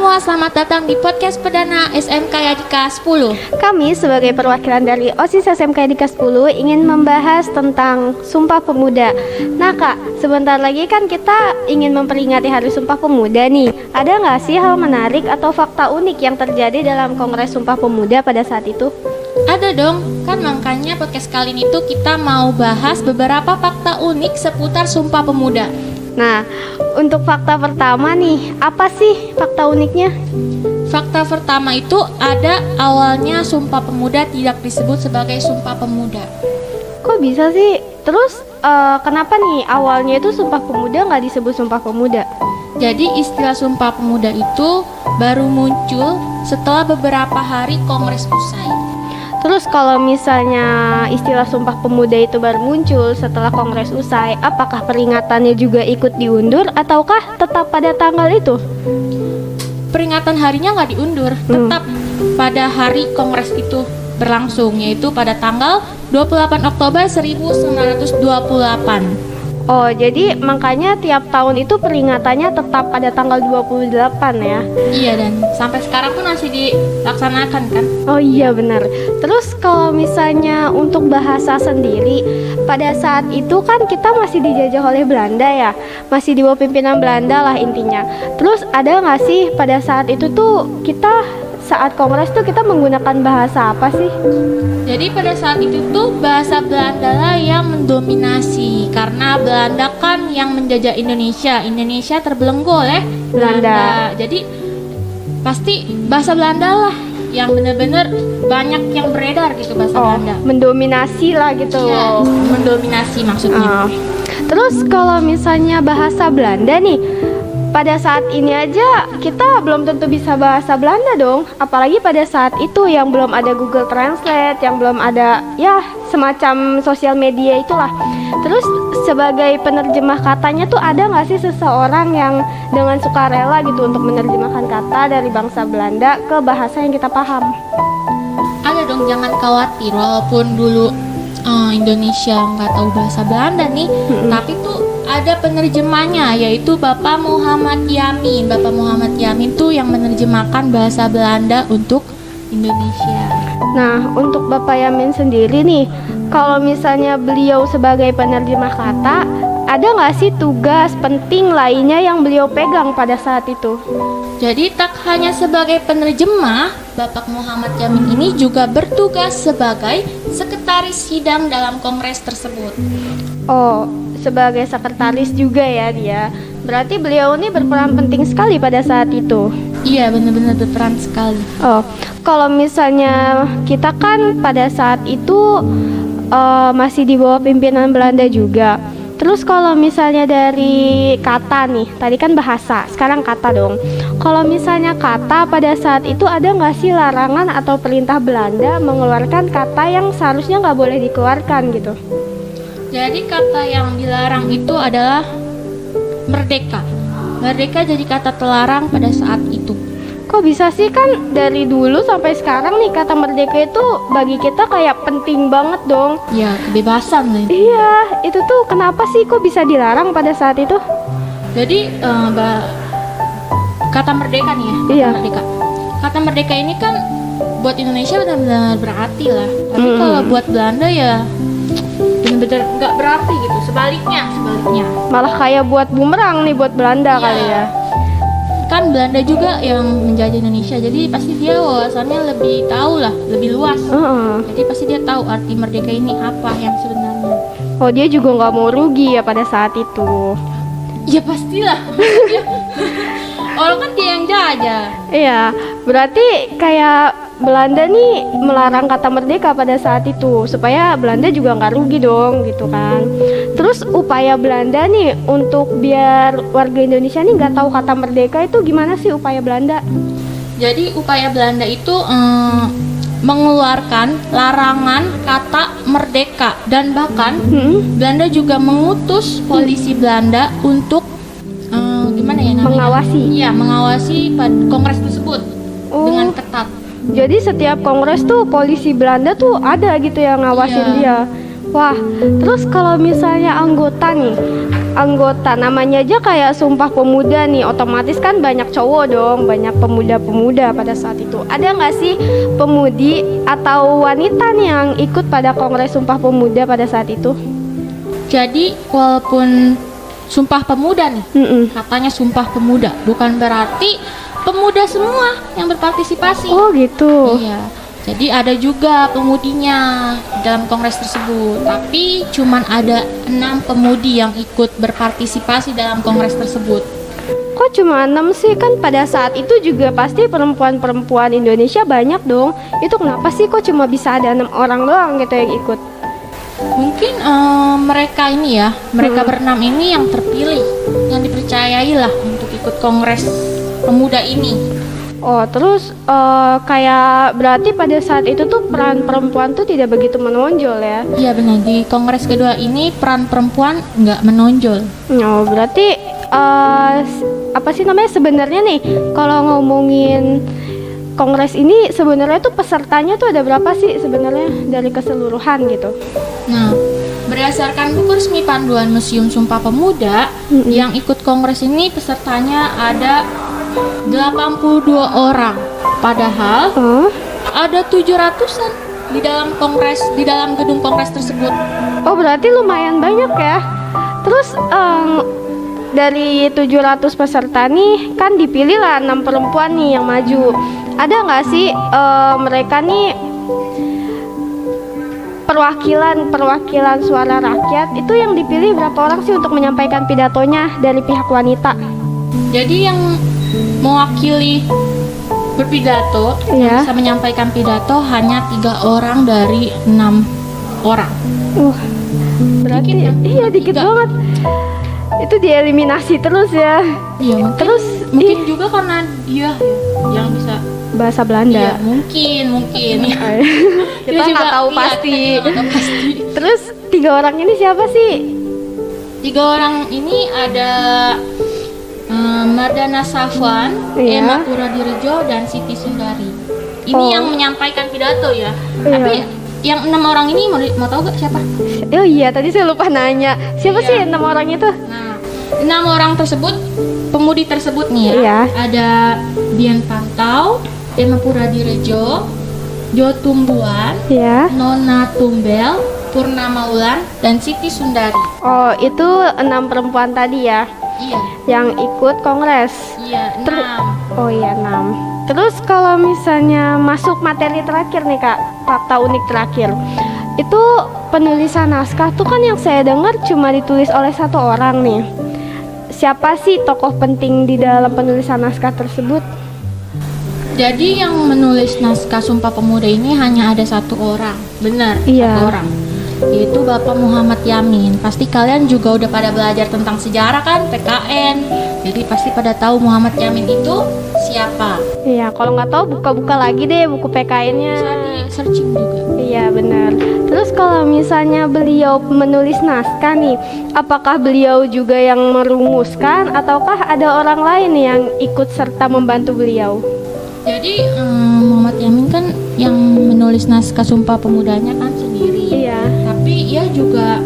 semua, selamat datang di podcast perdana SMK Yadika 10. Kami sebagai perwakilan dari OSIS SMK Yadika 10 ingin membahas tentang Sumpah Pemuda. Nah Kak, sebentar lagi kan kita ingin memperingati Hari Sumpah Pemuda nih. Ada nggak sih hal menarik atau fakta unik yang terjadi dalam Kongres Sumpah Pemuda pada saat itu? Ada dong, kan makanya podcast kali ini tuh kita mau bahas beberapa fakta unik seputar Sumpah Pemuda. Nah, untuk fakta pertama nih, apa sih fakta uniknya? Fakta pertama itu ada awalnya Sumpah Pemuda tidak disebut sebagai Sumpah Pemuda. Kok bisa sih? Terus kenapa nih awalnya itu Sumpah Pemuda nggak disebut Sumpah Pemuda? Jadi istilah Sumpah Pemuda itu baru muncul setelah beberapa hari Kongres usai. Terus kalau misalnya istilah Sumpah Pemuda itu baru muncul setelah Kongres usai, apakah peringatannya juga ikut diundur ataukah tetap pada tanggal itu? Peringatan harinya nggak diundur, tetap pada hari Kongres itu berlangsung, yaitu pada tanggal 28 Oktober 1928. Oh, jadi makanya tiap tahun itu peringatannya tetap pada tanggal 28 ya? Iya, dan sampai sekarang pun masih dilaksanakan kan? Oh iya benar. Terus kalau misalnya untuk bahasa sendiri, pada saat itu kan kita masih dijajah oleh Belanda ya, masih di bawah pimpinan Belanda lah intinya. Terus ada nggak sih pada saat itu tuh saat Kongres tuh kita menggunakan bahasa apa sih? Jadi pada saat itu tuh bahasa Belanda lah yang mendominasi, karena Belanda kan yang menjajah Indonesia. Indonesia terbelenggu oleh Belanda. Jadi pasti bahasa Belanda lah yang benar-benar banyak yang beredar gitu, bahasa Belanda. Mendominasi lah gitu. Iya, mendominasi maksudnya. Terus kalau misalnya bahasa Belanda nih, pada saat ini aja kita belum tentu bisa bahasa Belanda dong. Apalagi pada saat itu yang belum ada Google Translate, yang belum ada ya semacam sosial media itulah. Terus sebagai penerjemah katanya tuh ada nggak sih seseorang yang dengan sukarela gitu untuk menerjemahkan kata dari bangsa Belanda ke bahasa yang kita paham? Ada dong, jangan khawatir, walaupun dulu Indonesia nggak tahu bahasa Belanda nih, tapi tuh ada penerjemahnya, yaitu Bapak Muhammad Yamin. Bapak Muhammad Yamin tuh yang menerjemahkan bahasa Belanda untuk Indonesia. Nah, untuk Bapak Yamin sendiri nih, kalau misalnya beliau sebagai penerjemah kata, ada nggak sih tugas penting lainnya yang beliau pegang pada saat itu? Jadi tak hanya sebagai penerjemah, Bapak Muhammad Yamin ini juga bertugas sebagai sekretaris sidang dalam kongres tersebut. Oh, sebagai sekretaris juga ya dia. Berarti beliau ini berperan penting sekali pada saat itu. Iya, benar-benar berperan sekali. Oh, kalau misalnya kita kan pada saat itu masih di bawah pimpinan Belanda juga. Terus kalau misalnya dari kata nih, tadi kan bahasa, sekarang kata dong. Kalau misalnya kata pada saat itu ada nggak sih larangan atau perintah Belanda mengeluarkan kata yang seharusnya nggak boleh dikeluarkan gitu? Jadi kata yang dilarang itu adalah merdeka. Merdeka jadi kata terlarang pada saat itu. Kok bisa sih, kan dari dulu sampai sekarang nih kata merdeka itu bagi kita kayak penting banget dong. Ya, kebebasan nih. Iya, itu tuh kenapa sih kok bisa dilarang pada saat itu? Jadi kata merdeka nih ya, kata Iya. merdeka. Kata merdeka ini kan buat Indonesia benar-benar berarti lah. Tapi kalau buat Belanda ya benar-benar nggak berarti gitu. Sebaliknya. Malah kayak buat bumerang nih buat Belanda kali ya. Kan Belanda juga yang menjajah Indonesia, jadi pasti dia wawasannya lebih tahu lah, lebih luas. Jadi pasti dia tahu arti merdeka ini apa yang sebenarnya. Oh, dia juga nggak mau rugi ya pada saat itu. Ya pastilah. Orang kan dia yang jajah. Iya, berarti kayak Belanda nih melarang kata merdeka pada saat itu supaya Belanda juga nggak rugi dong gitu kan. Terus upaya Belanda nih untuk biar warga Indonesia nih nggak tahu kata merdeka itu gimana sih upaya Belanda? Jadi upaya Belanda itu mengeluarkan larangan kata merdeka, dan bahkan Belanda juga mengutus polisi Belanda untuk gimana ya namanya? Mengawasi kongres tersebut dengan ketat. Jadi setiap kongres tuh polisi Belanda tuh ada gitu yang ngawasin dia. Wah, terus kalau misalnya anggota nih, anggota namanya aja kayak Sumpah Pemuda nih, otomatis kan banyak cowok dong, banyak pemuda-pemuda pada saat itu. Ada nggak sih pemudi atau wanita nih yang ikut pada Kongres Sumpah Pemuda pada saat itu? Jadi walaupun Sumpah Pemuda nih, katanya Sumpah Pemuda, bukan berarti pemuda semua yang berpartisipasi. Oh gitu. Iya. Jadi ada juga pemudinya dalam kongres tersebut, tapi cuman ada 6 pemudi yang ikut berpartisipasi dalam kongres tersebut. Kok cuma 6 sih? Kan pada saat itu juga pasti perempuan-perempuan Indonesia banyak dong. Itu kenapa sih kok cuma bisa ada 6 orang doang gitu yang ikut? Mungkin mereka ini ya, mereka berenam ini yang terpilih, yang dipercayai lah untuk ikut kongres pemuda ini. Oh, terus kayak berarti pada saat itu tuh peran perempuan tuh tidak begitu menonjol ya? Iya benar, di kongres kedua ini peran perempuan nggak menonjol. Oh, berarti apa sih namanya sebenarnya nih? Kalau ngomongin kongres ini sebenarnya tuh pesertanya tuh ada berapa sih sebenarnya dari keseluruhan gitu? Nah, berdasarkan buku resmi panduan Museum Sumpah Pemuda, yang ikut kongres ini pesertanya ada 82 orang. Padahal ada 700-an di dalam kongres, di dalam gedung kongres tersebut. Oh, berarti lumayan banyak ya. Terus dari 700 peserta nih kan dipilih lah 6 perempuan nih yang maju. Ada nggak sih mereka nih perwakilan suara rakyat itu yang dipilih berapa orang sih untuk menyampaikan pidatonya dari pihak wanita? Jadi yang mewakili berpidato, yang bisa menyampaikan pidato hanya 3 orang dari 6 orang. Berarti dikit ya? Iya dikit banget. Itu dieliminasi terus ya. Iya, mungkin juga karena dia yang bisa bahasa Belanda. Iya, mungkin. Kita nggak tahu pasti. Kita nggak tahu pasti. Terus 3 orang ini siapa sih? 3 orang ini ada Mardana Safwan, Iya. Emma Puradirejo, dan Siti Sundari. Ini yang menyampaikan pidato ya. Iya. Tapi yang 6 orang ini mau tahu gak siapa? Oh iya, tadi saya lupa nanya. Siapa sih 6 orang itu? Nah, 6 orang tersebut, pemudi tersebut nih ya. Iya. Ada Dian Pantau, Emma Puradirejo, Jo Tumbuan, Ya. Nona Tumbel, Purnama Wulan, dan Siti Sundari. Oh, itu 6 perempuan tadi ya Iya, yang ikut kongres. iya, 6. Oh iya, 6. Terus kalau misalnya masuk materi terakhir nih Kak, fakta unik terakhir. Itu penulisan naskah tuh kan yang saya dengar cuma ditulis oleh 1 orang nih. Siapa sih tokoh penting di dalam penulisan naskah tersebut? Jadi yang menulis naskah Sumpah Pemuda ini hanya ada 1 orang, benar, Iya. 1 orang, yaitu Bapak Muhammad Yamin. Pasti kalian juga udah pada belajar tentang sejarah kan, PKN. Jadi pasti pada tahu Muhammad Yamin itu siapa. Iya, kalau nggak tahu buka-buka lagi deh buku PKN-nya. Bisa di searching juga. Iya benar. Terus kalau misalnya beliau menulis naskah nih, apakah beliau juga yang merumuskan ataukah ada orang lain yang ikut serta membantu beliau? Jadi Muhammad Yamin kan yang menulis naskah Sumpah Pemudanya kan sendiri. Iya. Tapi ia juga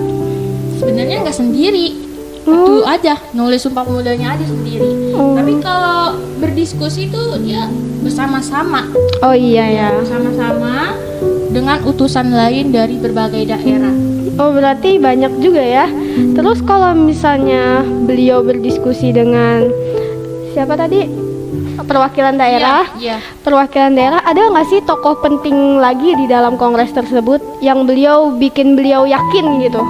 sebenarnya nggak sendiri. Itu aja nulis Sumpah Pemudanya aja sendiri. Tapi kalau berdiskusi itu dia bersama-sama. Oh iya ya. Bersama-sama dengan utusan lain dari berbagai daerah. Oh berarti banyak juga ya. Terus kalau misalnya beliau berdiskusi dengan siapa tadi? Perwakilan daerah. Iya. Perwakilan daerah, ada nggak sih tokoh penting lagi di dalam kongres tersebut yang beliau bikin beliau yakin gitu?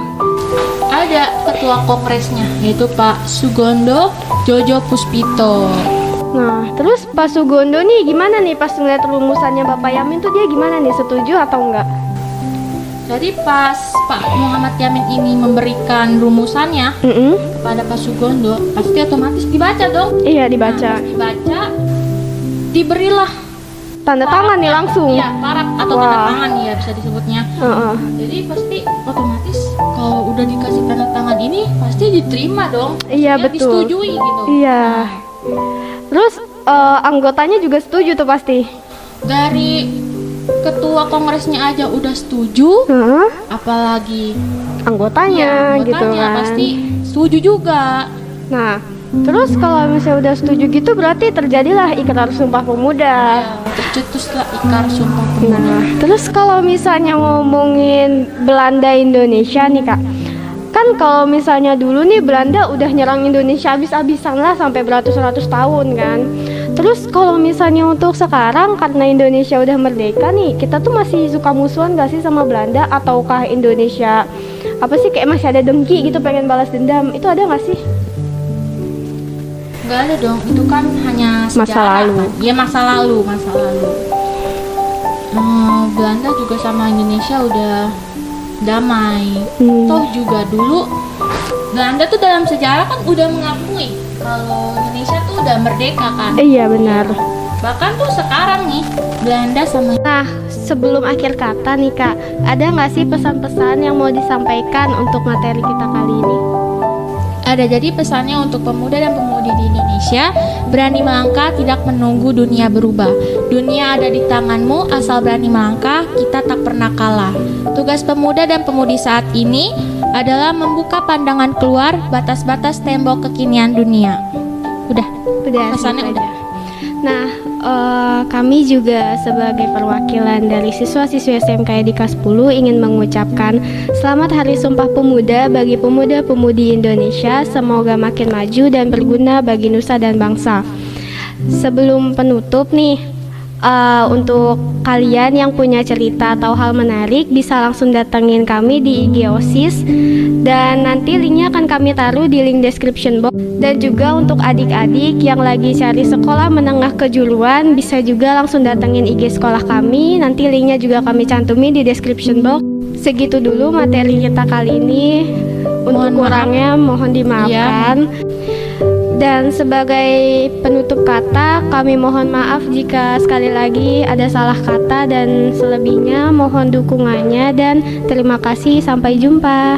Ada ketua kongresnya yaitu Pak Sugondo Jojo Puspito. Nah, terus Pak Sugondo nih gimana nih pas ngeliat rumusannya Bapak Yamin tuh dia gimana nih, setuju atau enggak? Jadi pas Pak Muhammad Yamin ini memberikan rumusannya kepada Pak Sugondo, pasti otomatis dibaca dong. Iya dibaca. Nah, dibaca, diberilah Tanda tangan nih langsung. Iya, paraf atau tanda tangan ya bisa disebutnya. Jadi pasti otomatis kalau udah dikasih tanda tangan ini pasti diterima dong. Iya Maksudnya betul. disetujui gitu. Iya. Terus anggotanya juga setuju tuh pasti. Dari ketua kongresnya aja udah setuju, Heeh, apalagi anggotanya gitu anggotanya kan. pasti setuju juga. Nah, terus kalau misalnya udah setuju gitu berarti terjadilah Ikrar Sumpah Pemuda. Tercetuslah Ikrar Sumpah Pemuda. Nah, terus kalau misalnya ngomongin Belanda Indonesia nih Kak, kan kalau misalnya dulu nih Belanda udah nyerang Indonesia habis-habisan lah sampai beratus-ratus tahun kan. Terus kalau misalnya untuk sekarang karena Indonesia udah merdeka nih, kita tuh masih suka musuhan gak sih sama Belanda, ataukah Indonesia apa sih kayak masih ada dengki gitu pengen balas dendam? Itu ada gak sih? Nggak ada dong, itu kan hanya Masa sejarah lalu. kan. Ya masa lalu. Belanda juga sama Indonesia udah damai. Toh juga dulu Belanda tuh dalam sejarah kan udah mengakui kalau Indonesia tuh udah merdeka kan. Iya benar. Bahkan tuh sekarang nih Belanda sama. Nah, sebelum akhir kata nih Kak, ada nggak sih pesan-pesan yang mau disampaikan untuk materi kita kali ini? Ada, jadi pesannya untuk pemuda dan pemudi di Indonesia, berani melangkah, tidak menunggu dunia berubah. Dunia ada di tanganmu, asal berani melangkah, kita tak pernah kalah. Tugas pemuda dan pemudi saat ini adalah membuka pandangan keluar batas-batas tembok kekinian dunia. Udah, pesannya segitu udah. aja. Nah, kami juga sebagai perwakilan dari siswa-siswi SMK Edika 10 ingin mengucapkan selamat Hari Sumpah Pemuda bagi pemuda-pemudi Indonesia. Semoga makin maju dan berguna bagi nusa dan bangsa. Sebelum penutup nih, untuk kalian yang punya cerita atau hal menarik bisa langsung datengin kami di IG OSIS, dan nanti linknya akan kami taruh di link description box. Dan juga untuk adik-adik yang lagi cari sekolah menengah kejuruan bisa juga langsung datengin IG sekolah kami, nanti linknya juga kami cantumin di description box. Segitu dulu materi kita kali ini. Untuk Mohon kurangnya mohon dimaafkan. Dan sebagai penutup kata, kami mohon maaf jika sekali lagi ada salah kata, dan selebihnya mohon dukungannya dan terima kasih. Sampai jumpa.